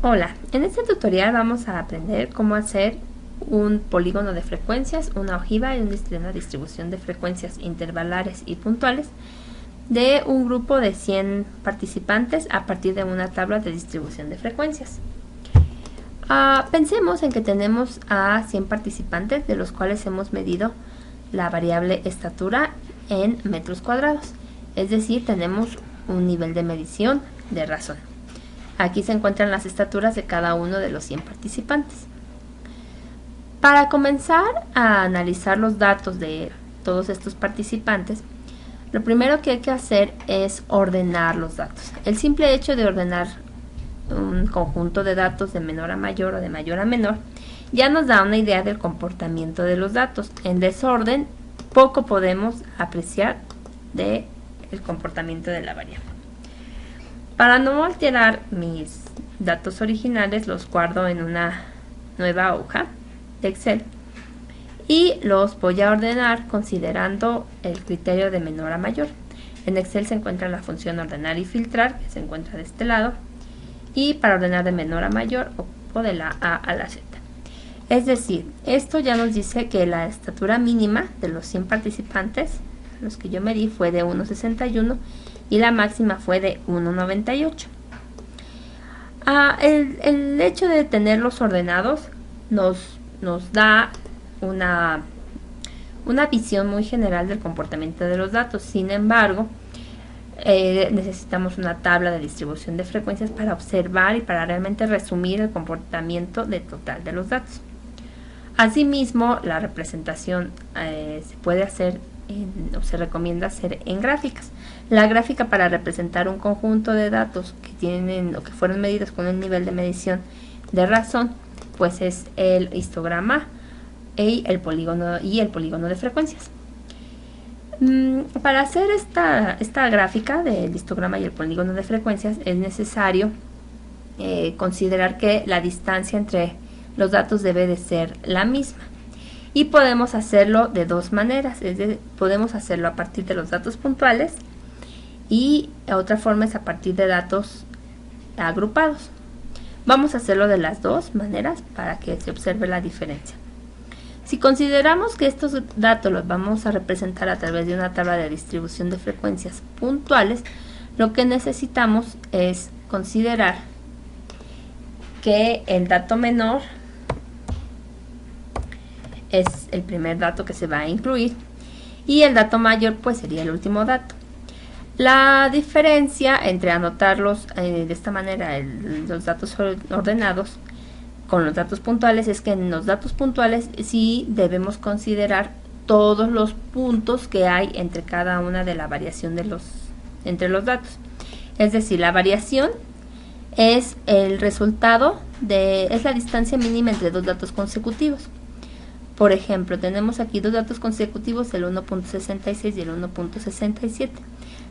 Hola, en este tutorial vamos a aprender cómo hacer un polígono de frecuencias, una ojiva y una distribución de frecuencias intervalares y puntuales de un grupo de 100 participantes a partir de una tabla de distribución de frecuencias. Pensemos en que tenemos a 100 participantes, de los cuales hemos medido la variable estatura en metros cuadrados, es decir, tenemos un nivel de medición de razón. Aquí se encuentran las estaturas de cada uno de los 100 participantes. Para comenzar a analizar los datos de todos estos participantes, lo primero que hay que hacer es ordenar los datos. El simple hecho de ordenar un conjunto de datos de menor a mayor o de mayor a menor ya nos da una idea del comportamiento de los datos. En desorden, poco podemos apreciar del comportamiento de la variable. Para no alterar mis datos originales, los guardo en una nueva hoja de Excel y los voy a ordenar considerando el criterio de menor a mayor. En Excel se encuentra la función ordenar y filtrar, que se encuentra de este lado, y para ordenar de menor a mayor ocupo de la A a la Z. Es decir, esto ya nos dice que la estatura mínima de los 100 participantes, los que yo medí, fue de 1,61 y la máxima fue de 1,98. El hecho de tenerlos ordenados nos da una visión muy general del comportamiento de los datos. Sin embargo, necesitamos una tabla de distribución de frecuencias para observar y para realmente resumir el comportamiento total de los datos. Asimismo, la representación se puede hacer o se recomienda hacer en gráficas. La gráfica para representar un conjunto de datos que tienen o que fueron medidos con un nivel de medición de razón, pues es el histograma y el polígono de frecuencias. Para hacer esta gráfica del histograma y el polígono de frecuencias es necesario considerar que la distancia entre los datos debe de ser la misma. Y podemos hacerlo de dos maneras, podemos hacerlo a partir de los datos puntuales y otra forma es a partir de datos agrupados. Vamos a hacerlo de las dos maneras para que se observe la diferencia. Si consideramos que estos datos los vamos a representar a través de una tabla de distribución de frecuencias puntuales, lo que necesitamos es considerar que el dato menor es el primer dato que se va a incluir y el dato mayor pues sería el último dato. La diferencia entre anotarlos de esta manera, los datos ordenados con los datos puntuales, es que en los datos puntuales sí debemos considerar todos los puntos que hay entre cada una de la variación entre los datos. Es decir, la variación es el resultado es la distancia mínima entre dos datos consecutivos. Por ejemplo, tenemos aquí dos datos consecutivos, el 1.66 y el 1.67.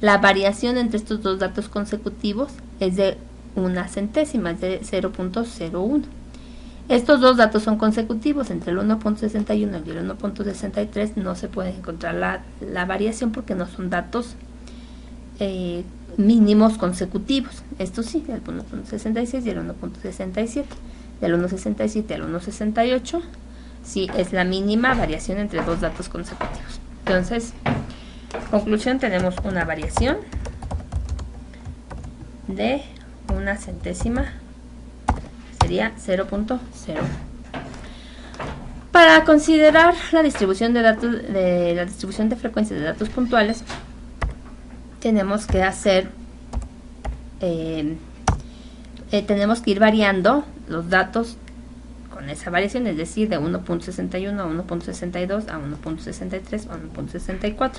La variación entre estos dos datos consecutivos es de una centésima, es de 0.01. Estos dos datos son consecutivos, entre el 1.61 y el 1.63 no se puede encontrar la variación porque no son datos mínimos consecutivos. Esto sí, el 1.66 y el 1.67. Del 1.67 al 1.68 sí es la mínima variación entre dos datos consecutivos. Entonces, conclusión, tenemos una variación de una centésima, sería 0.0. Para considerar la distribución de datos la distribución de frecuencias de datos puntuales, tenemos que tenemos que ir variando los datos con esa variación, es decir, de 1.61 a 1.62 a 1.63 a 1.64.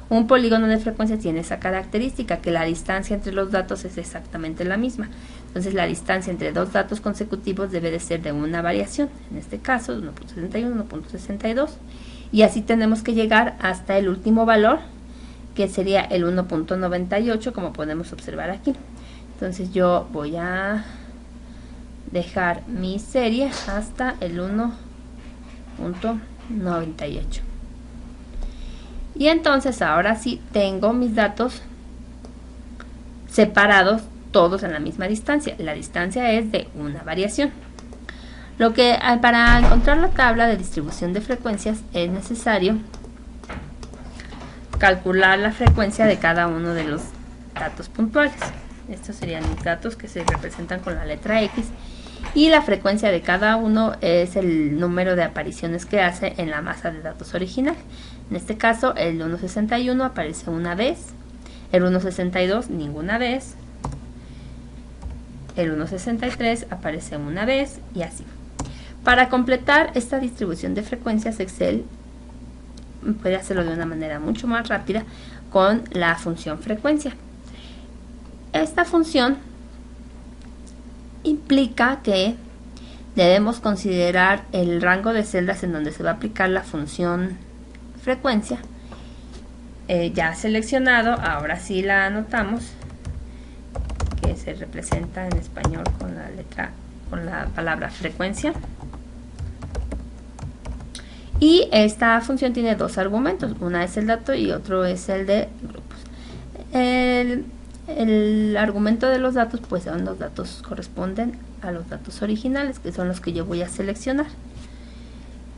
Un polígono de frecuencia tiene esa característica, que la distancia entre los datos es exactamente la misma. Entonces la distancia entre dos datos consecutivos debe de ser de una variación, en este caso 1.61, 1.62, y así tenemos que llegar hasta el último valor, que sería el 1.98, como podemos observar aquí. Entonces yo voy a dejar mi serie hasta el 1.98 y entonces ahora sí tengo mis datos separados todos en la misma distancia. La distancia es de una variación. Lo que para encontrar la tabla de distribución de frecuencias es necesario calcular la frecuencia de cada uno de los datos puntuales. Estos serían mis datos que se representan con la letra X, y la frecuencia de cada uno es el número de apariciones que hace en la masa de datos original. En este caso, el 1.61 aparece una vez, el 1.62 ninguna vez, el 1.63 aparece una vez, y así. Para completar esta distribución de frecuencias, Excel puede hacerlo de una manera mucho más rápida con la función frecuencia. Esta función implica que debemos considerar el rango de celdas en donde se va a aplicar la función frecuencia. Ya seleccionado, ahora sí la anotamos, que se representa en español con la palabra frecuencia. Y esta función tiene dos argumentos, una es el dato y otro es el de grupos. El argumento de los datos, pues son los datos corresponden a los datos originales, que son los que yo voy a seleccionar,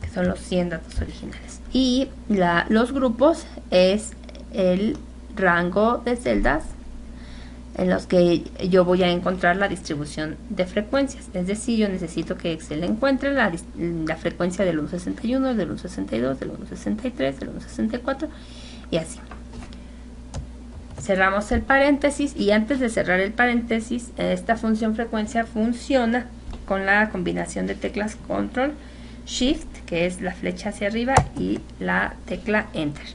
que son los 100 datos originales. Y los grupos es el rango de celdas en los que yo voy a encontrar la distribución de frecuencias. Es decir, yo necesito que Excel encuentre la frecuencia del 1.61, del 1.62, del 1.63, del 1.64 y así. Cerramos el paréntesis, y antes de cerrar el paréntesis, esta función frecuencia funciona con la combinación de teclas Control Shift, que es la flecha hacia arriba, y la tecla Enter.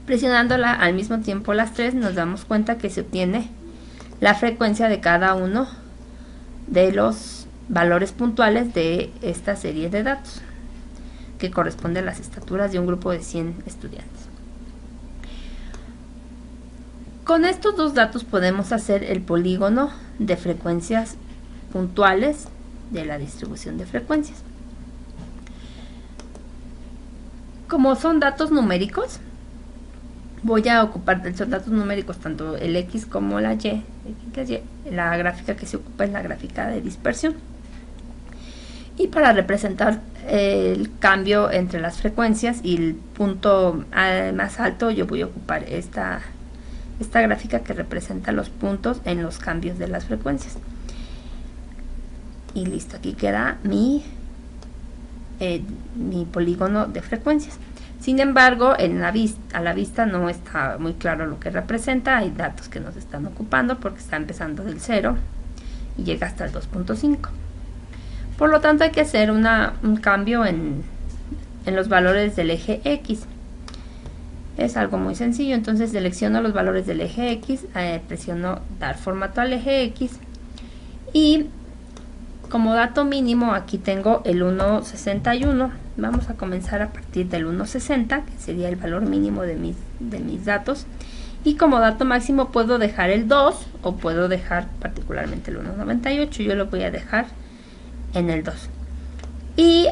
Presionándola al mismo tiempo las tres, nos damos cuenta que se obtiene la frecuencia de cada uno de los valores puntuales de esta serie de datos, que corresponde a las estaturas de un grupo de 100 estudiantes. Con estos dos datos podemos hacer el polígono de frecuencias puntuales de la distribución de frecuencias. Como son datos numéricos, voy a ocupar esos datos numéricos, tanto el X como la Y. La gráfica que se ocupa es la gráfica de dispersión. Y para representar el cambio entre las frecuencias y el punto más alto, yo voy a ocupar esta gráfica que representa los puntos en los cambios de las frecuencias. Y listo, aquí queda mi polígono de frecuencias. Sin embargo, a la vista no está muy claro lo que representa. Hay datos que nos están ocupando porque está empezando del 0 y llega hasta el 2.5. Por lo tanto, hay que hacer un cambio en los valores del eje X. Es algo muy sencillo. Entonces selecciono los valores del eje X, presiono dar formato al eje X, y como dato mínimo aquí tengo el 1.61. Vamos a comenzar a partir del 1.60, que sería el valor mínimo de mis datos, y como dato máximo puedo dejar el 2 o puedo dejar particularmente el 1.98. Yo lo voy a dejar en el 2. Y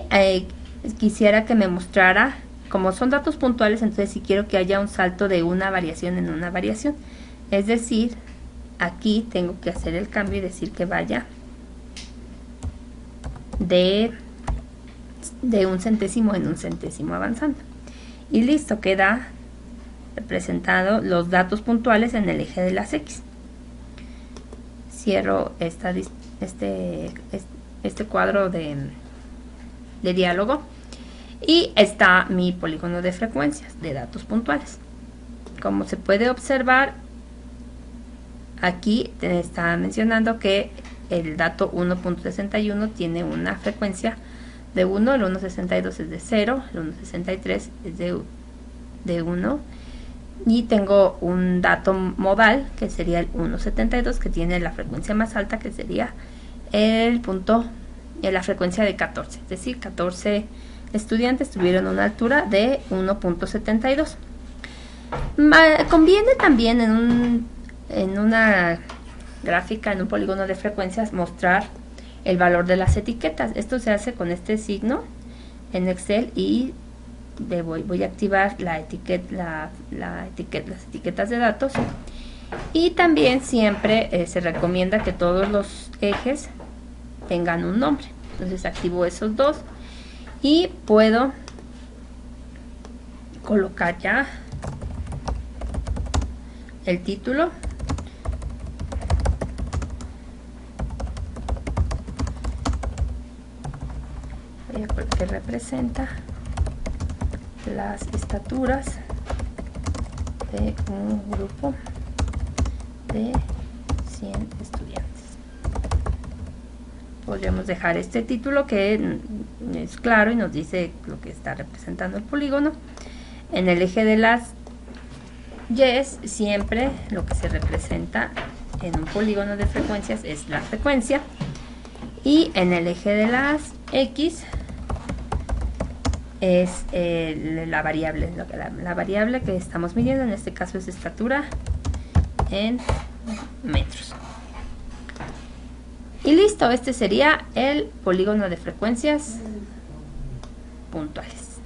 quisiera que me mostrara, como son datos puntuales, entonces si quiero que haya un salto de una variación en una variación, es decir, aquí tengo que hacer el cambio y decir que vaya de un centésimo en un centésimo avanzando. Y listo, queda representado los datos puntuales en el eje de las X. Cierro este cuadro de diálogo, y está mi polígono de frecuencias de datos puntuales. Como se puede observar, aquí te está mencionando que el dato 1.61 tiene una frecuencia de 1, el 1.62 es de 0, el 1.63 es de 1, y tengo un dato modal que sería el 1.72, que tiene la frecuencia más alta, que sería la frecuencia de 14, es decir, 14 estudiantes tuvieron una altura de 1.72. Conviene también en una gráfica, en un polígono de frecuencias, mostrar el valor de las etiquetas. Esto se hace con este signo en Excel, y voy a activar las etiquetas de datos, Y también siempre se recomienda que todos los ejes tengan un nombre. Entonces activo esos dos y puedo colocar ya el título. Que representa las estaturas de un grupo de 100 estudiantes. Podríamos dejar este título que es claro y nos dice lo que está representando el polígono. En el eje de las Y siempre lo que se representa en un polígono de frecuencias es la frecuencia, y en el eje de las X es la variable, la variable que estamos midiendo, en este caso es estatura en metros. Y listo, este sería el polígono de frecuencias puntuales.